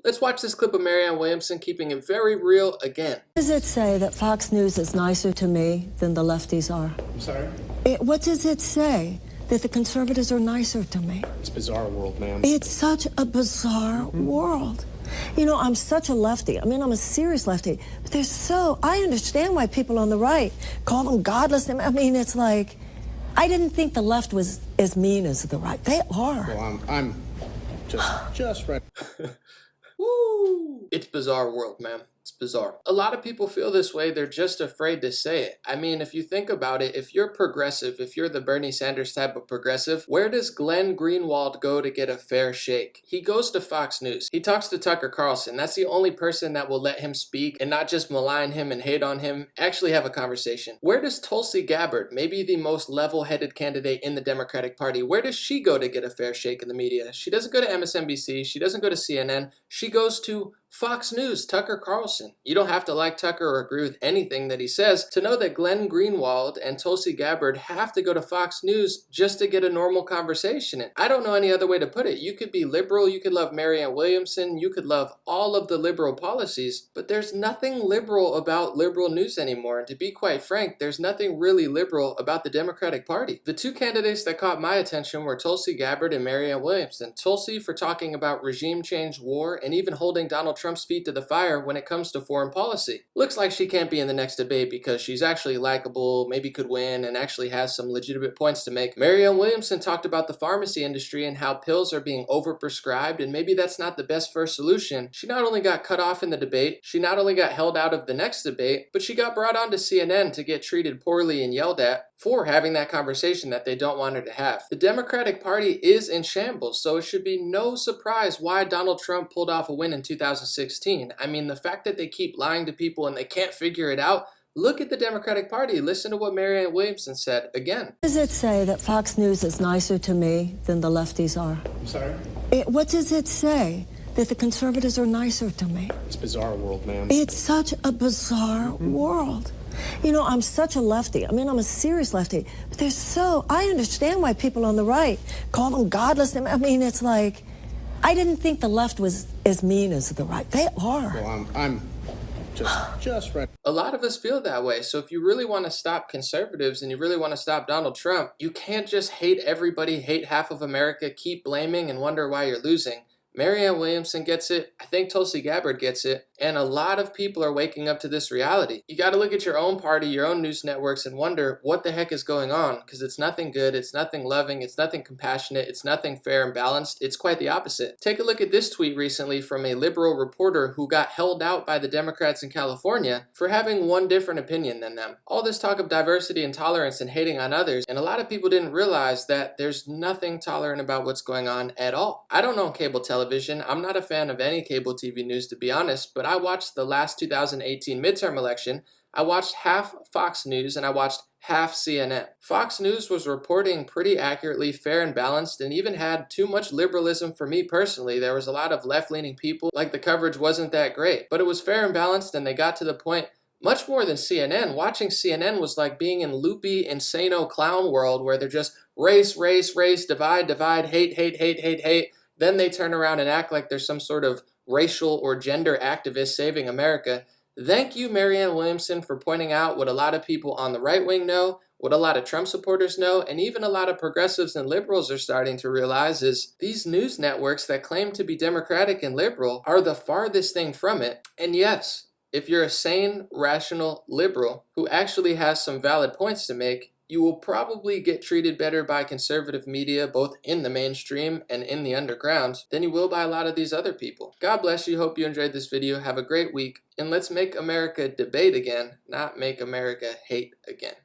Let's watch this clip of Marianne Williamson keeping it very real again. Does it say that Fox News is nicer to me than the lefties are? I'm sorry? What does it say? That the conservatives are nicer to me? It's a bizarre world, ma'am. It's such a bizarre world. You know, I'm such a lefty. I mean, I'm a serious lefty. But I understand why people on the right call them godless. I mean, it's like, I didn't think the left was as mean as the right. They are. Well, I'm just ready. Woo! It's bizarre world, man. It's bizarre. A lot of people feel this way. They're just afraid to say it. I mean, if you think about it, if you're progressive, if you're the Bernie Sanders type of progressive, where does Glenn Greenwald go to get a fair shake? He goes to Fox News. He talks to Tucker Carlson. That's the only person that will let him speak and not just malign him and hate on him, actually have a conversation. Where does Tulsi Gabbard, maybe the most level-headed candidate in the Democratic Party, where does she go to get a fair shake in the media? She doesn't go to MSNBC. She doesn't go to CNN. She goes to Fox News, Tucker Carlson. You don't have to like Tucker or agree with anything that he says to know that Glenn Greenwald and Tulsi Gabbard have to go to Fox News just to get a normal conversation in. I don't know any other way to put it. You could be liberal, you could love Marianne Williamson, you could love all of the liberal policies, but there's nothing liberal about liberal news anymore. And to be quite frank, there's nothing really liberal about the Democratic Party. The two candidates that caught my attention were Tulsi Gabbard and Marianne Williamson. Tulsi for talking about regime change, war, and even holding Donald Trump's feet to the fire when it comes to foreign policy. Looks like she can't be in the next debate because she's actually likable, maybe could win, and actually has some legitimate points to make. Marianne Williamson talked about the pharmacy industry and how pills are being overprescribed, and maybe that's not the best first solution. She not only got cut off in the debate, she not only got held out of the next debate, but she got brought onto CNN to get treated poorly and yelled at for having that conversation that they don't want her to have. The Democratic Party is in shambles, so it should be no surprise why Donald Trump pulled off a win in 2016. I mean, the fact that they keep lying to people and they can't figure it out. Look at the Democratic Party. Listen to what Marianne Williamson said again. Does it say that Fox News is nicer to me than the lefties are? I'm sorry? What does it say? That the conservatives are nicer to me? It's a bizarre world, ma'am. It's such a bizarre world. You know, I'm such a lefty. I mean, I'm a serious lefty. But I understand why people on the right call them godless. I mean, it's like, I didn't think the left was as mean as the right. They are. Well, I'm just ready. A lot of us feel that way. So if you really want to stop conservatives and you really want to stop Donald Trump, you can't just hate everybody, hate half of America, keep blaming and wonder why you're losing. Marianne Williamson gets it. I think Tulsi Gabbard gets it. And a lot of people are waking up to this reality. You got to look at your own party, your own news networks, and wonder what the heck is going on, because it's nothing good, it's nothing loving, it's nothing compassionate, it's nothing fair and balanced. It's quite the opposite. Take a look at this tweet recently from a liberal reporter who got held out by the Democrats in California for having one different opinion than them. All this talk of diversity and tolerance and hating on others, and a lot of people didn't realize that there's nothing tolerant about what's going on at all. I don't own cable television. I'm not a fan of any cable TV news, to be honest, but I watched the last 2018 midterm election. I watched half Fox News and I watched half CNN. Fox News was reporting pretty accurately, fair and balanced, and even had too much liberalism for me personally. There was a lot of left-leaning people, like the coverage wasn't that great, but it was fair and balanced, and they got to the point much more than CNN. Watching CNN was like being in loopy, insano clown world where they're just race, race, race, divide, divide, hate, hate, hate, hate, hate. Then they turn around and act like there's some sort of racial or gender activist saving America. Thank you, Marianne Williamson, for pointing out what a lot of people on the right wing know, what a lot of Trump supporters know, and even a lot of progressives and liberals are starting to realize is these news networks that claim to be democratic and liberal are the farthest thing from it. And yes, if you're a sane, rational liberal who actually has some valid points to make, you will probably get treated better by conservative media, both in the mainstream and in the underground, than you will by a lot of these other people. God bless you. Hope you enjoyed this video. Have a great week. And let's make America debate again, not make America hate again.